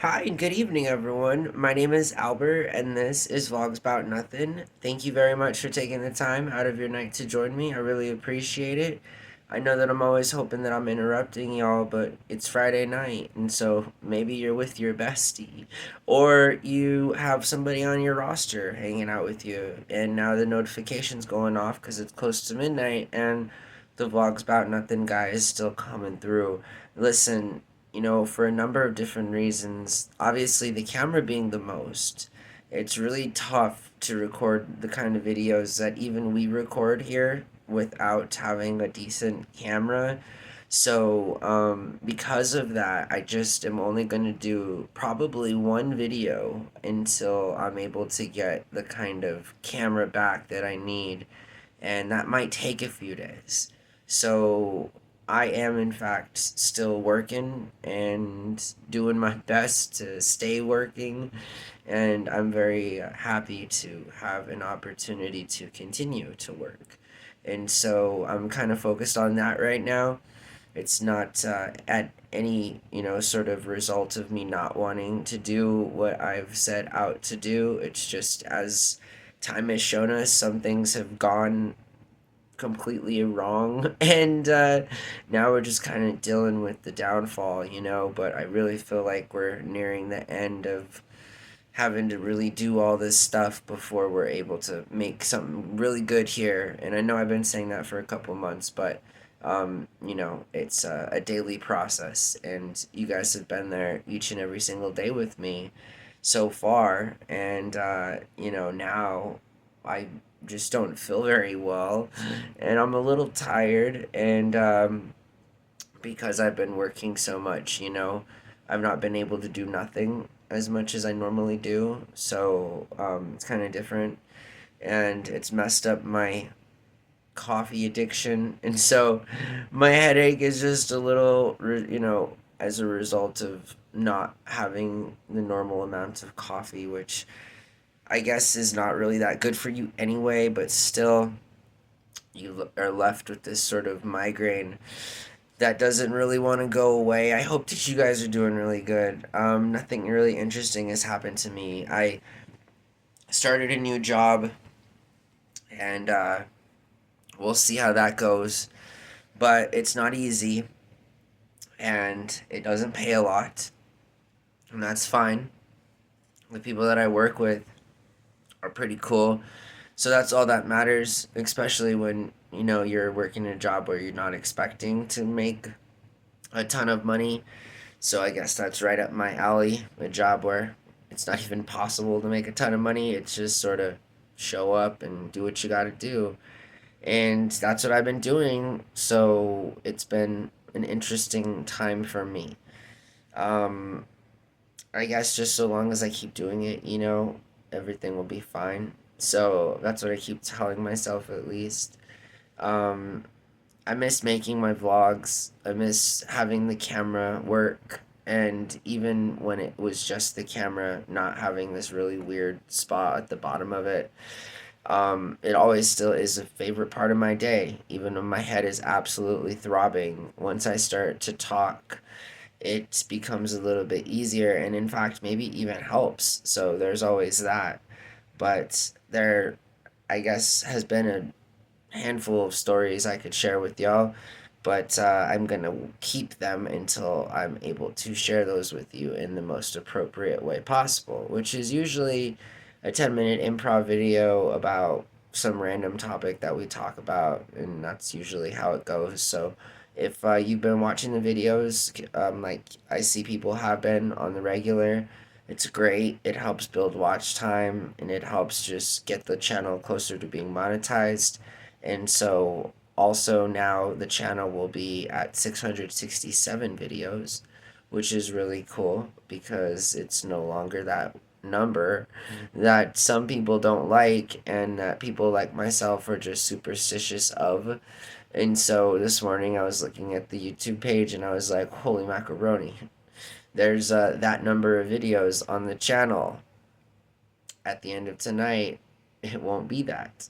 Hi, good evening, everyone. My name is Albert, and this is Vlogs About Nothing. Thank you very much for taking the time out of your night to join me. I really appreciate it. I know that I'm always hoping that I'm interrupting y'all, but it's Friday night, and so maybe you're with your bestie, or you have somebody on your roster hanging out with you, and now the notification's going off because it's close to midnight, and the Vlogs About Nothing guy is still coming through. Listen, for a number of different reasons. Obviously, the camera being the most, it's really tough to record the kind of videos that even we record here without having a decent camera. So, because of that, I just am only going to do probably one video until I'm able to get the kind of camera back that I need, and that might take a few days. So I am, in fact, still working and doing my best to stay working, and I'm very happy to have an opportunity to continue to work. And so I'm kind of focused on that right now. It's not at any, sort of result of me not wanting to do what I've set out to do. It's just as time has shown us, some things have gone completely wrong and now we're just kind of dealing with the downfall, but I really feel like we're nearing the end of having to really do all this stuff before we're able to make something really good here. And I know I've been saying that for a couple months, but it's a daily process, and you guys have been there each and every single day with me so far. And now I just don't feel very well, and I'm a little tired. And because I've been working so much, I've not been able to do nothing as much as I normally do. So it's kind of different, and it's messed up my coffee addiction. And so my headache is just a little, as a result of not having the normal amount of coffee, which I guess is not really that good for you anyway, but still, you are left with this sort of migraine that doesn't really want to go away. I hope that you guys are doing really good. Nothing really interesting has happened to me. I started a new job, and we'll see how that goes. But it's not easy, and it doesn't pay a lot, and that's fine. The people that I work with are pretty cool. So that's all that matters, especially when, you're working a job where you're not expecting to make a ton of money. So I guess that's right up my alley, a job where it's not even possible to make a ton of money. It's just sort of show up and do what you got to do. And that's what I've been doing. So it's been an interesting time for me. Um, I guess just so long as I keep doing it, everything will be fine. So that's what I keep telling myself, at least. Um, I miss making my vlogs. I miss having the camera work. And even when it was just the camera, not having this really weird spot at the bottom of it, it always still is a favorite part of my day, even when my head is absolutely throbbing. Once I start to talk, it becomes a little bit easier, and in fact, maybe even helps. So there's always that. But there, I guess, has been a handful of stories I could share with y'all, but I'm gonna keep them until I'm able to share those with you in the most appropriate way possible, which is usually a 10-minute improv video about some random topic that we talk about, and that's usually how it goes. So if you've been watching the videos, like I see people have been on the regular, it's great. It helps build watch time, and it helps just get the channel closer to being monetized. And so also now the channel will be at 667 videos, which is really cool because it's no longer that number that some people don't like and that people like myself are just superstitious of. And so this morning I was looking at the YouTube page and I was like, holy macaroni. There's that number of videos on the channel. At the end of tonight, it won't be that.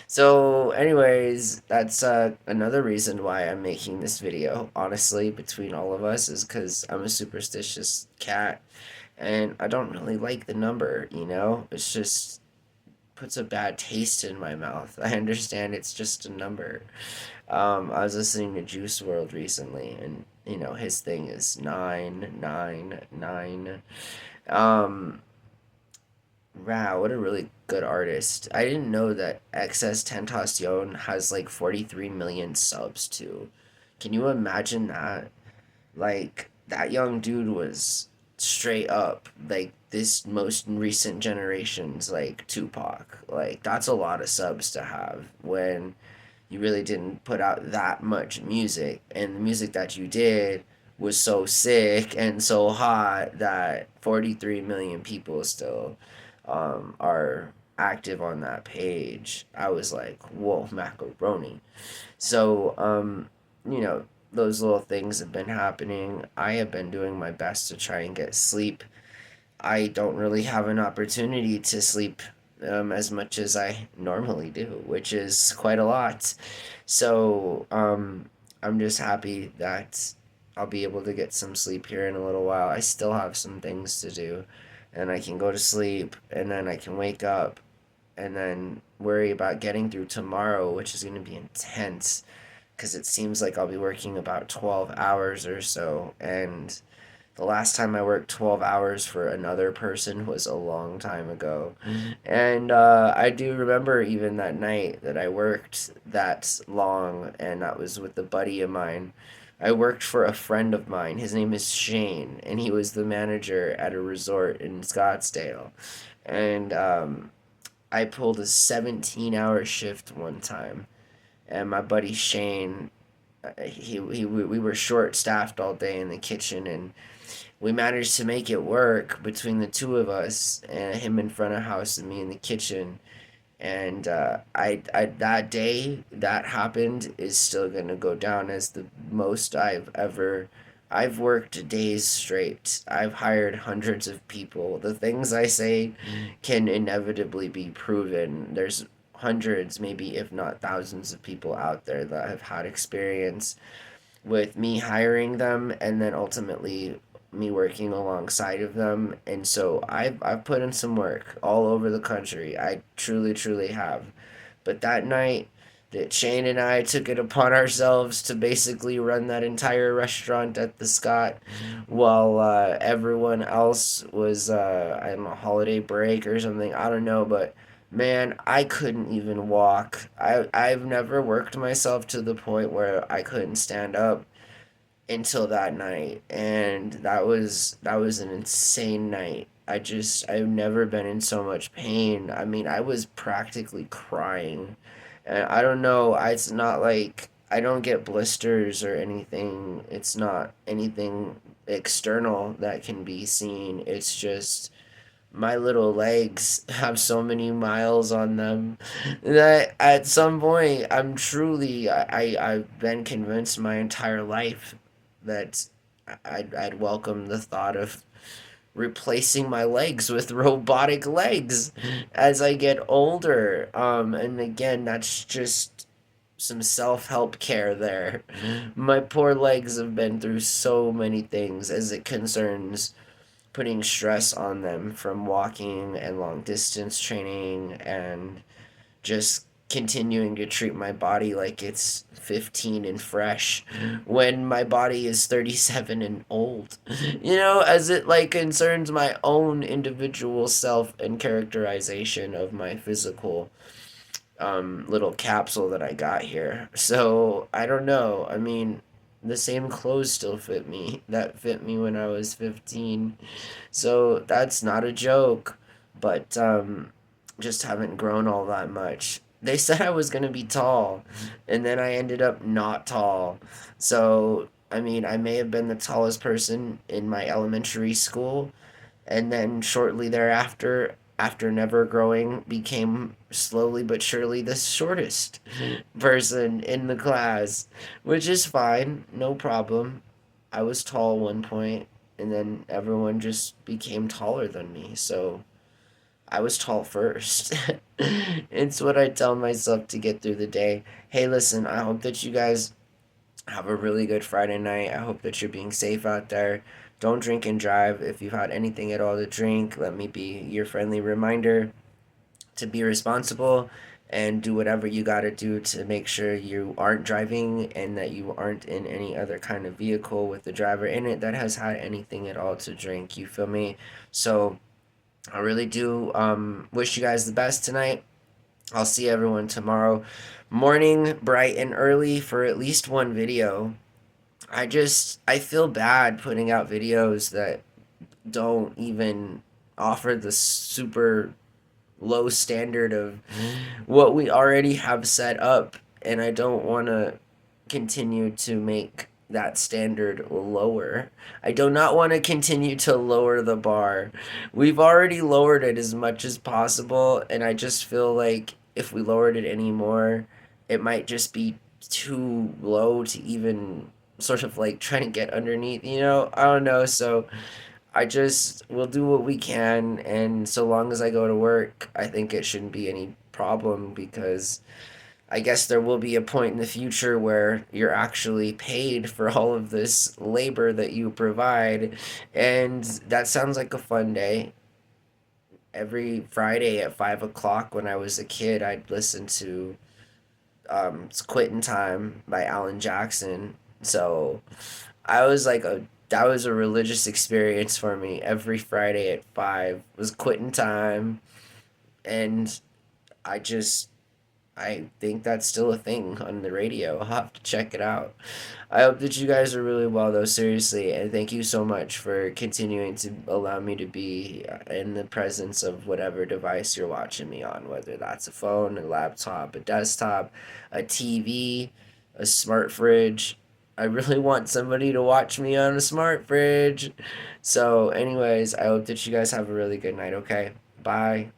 So, anyways, that's another reason why I'm making this video. Honestly, between all of us, is because I'm a superstitious cat, And I don't really like the number, you know? It's just puts a bad taste in my mouth. I understand it's just a number. I was listening to Juice World recently, and you know his thing is 999. Um, wow, what a really good artist. I didn't know that XS Tentacion has like 43 million subs too. Can you imagine that? Like that young dude was straight up like this most recent generation's like Tupac. Like that's a lot of subs to have when you really didn't put out that much music, and the music that you did was so sick and so hot that 43 million people still are active on that page. I was like, whoa, macaroni. So, you know, those little things have been happening. I have been doing my best to try and get sleep. I don't really have an opportunity to sleep as much as I normally do, which is quite a lot. So, I'm just happy that I'll be able to get some sleep here in a little while. I still have some things to do, and I can go to sleep, and then I can wake up, and then worry about getting through tomorrow, which is going to be intense because it seems like I'll be working about 12 hours or so. And the last time I worked 12 hours for another person was a long time ago. And I do remember even that night that I worked that long, and that was with a buddy of mine. I worked for a friend of mine. His name is Shane, and he was the manager at a resort in Scottsdale. And I pulled a 17-hour shift one time, and my buddy Shane, we were short staffed all day in the kitchen, and we managed to make it work between the two of us, and him in front of house and me in the kitchen. And I that day that happened is still gonna go down as the most I've ever. I've worked days straight. I've hired hundreds of people. The things I say can inevitably be proven. There's hundreds, maybe if not thousands of people out there that have had experience with me hiring them, and then ultimately me working alongside of them. And so I've put in some work all over the country. I truly have. But that night that Shane and I took it upon ourselves to basically run that entire restaurant at the Scott while everyone else was on a holiday break or something. I don't know, but man, I couldn't even walk. I've never worked myself to the point where I couldn't stand up until that night, and that was an insane night. I've never been in so much pain. I mean, I was practically crying. And I don't know, it's not like I don't get blisters or anything. It's not anything external that can be seen. It's just my little legs have so many miles on them that at some point I've been convinced my entire life that I'd welcome the thought of replacing my legs with robotic legs as I get older. And again, that's just some self help care there. My poor legs have been through so many things as it concerns putting stress on them from walking and long distance training, and just continuing to treat my body like it's 15 and fresh when my body is 37 and old. You know, as it like concerns my own individual self and characterization of my physical little capsule that I got here. So I don't know. I mean, the same clothes still fit me that fit me when I was 15. So that's not a joke, but just haven't grown all that much. They said I was going to be tall, and then I ended up not tall. So, I mean, I may have been the tallest person in my elementary school, and then shortly thereafter, after never growing, became slowly but surely the shortest person in the class, which is fine, no problem. I was tall one point, and then everyone just became taller than me, so I was tall first. It's what I tell myself to get through the day. Hey, listen, I hope that you guys have a really good Friday night. I hope that you're being safe out there. Don't drink and drive. If you've had anything at all to drink, let me be your friendly reminder to be responsible and do whatever you got to do to make sure you aren't driving and that you aren't in any other kind of vehicle with the driver in it that has had anything at all to drink. You feel me? So I really do wish you guys the best tonight. I'll see everyone tomorrow morning, bright and early, for at least one video. I feel bad putting out videos that don't even offer the super low standard of what we already have set up, and I don't want to continue to make that standard lower. I do not want to continue to lower the bar. We've already lowered it as much as possible, and I just feel like if we lowered it anymore, it might just be too low to even sort of like try to get underneath, you know? I don't know. So I just will do what we can, and so long as I go to work, I think it shouldn't be any problem because I guess there will be a point in the future where you're actually paid for all of this labor that you provide, and that sounds like a fun day. Every Friday at 5 o'clock when I was a kid, I'd listen to "It's Quitting Time" by Alan Jackson. So I was like a that was a religious experience for me. Every Friday at 5 was quitting time, and I just I think that's still a thing on the radio. I'll have to check it out. I hope that you guys are really well, though, seriously, and thank you so much for continuing to allow me to be in the presence of whatever device you're watching me on, whether that's a phone, a laptop, a desktop, a TV, a smart fridge. I really want somebody to watch me on a smart fridge. So, anyways, I hope that you guys have a really good night, okay? Bye.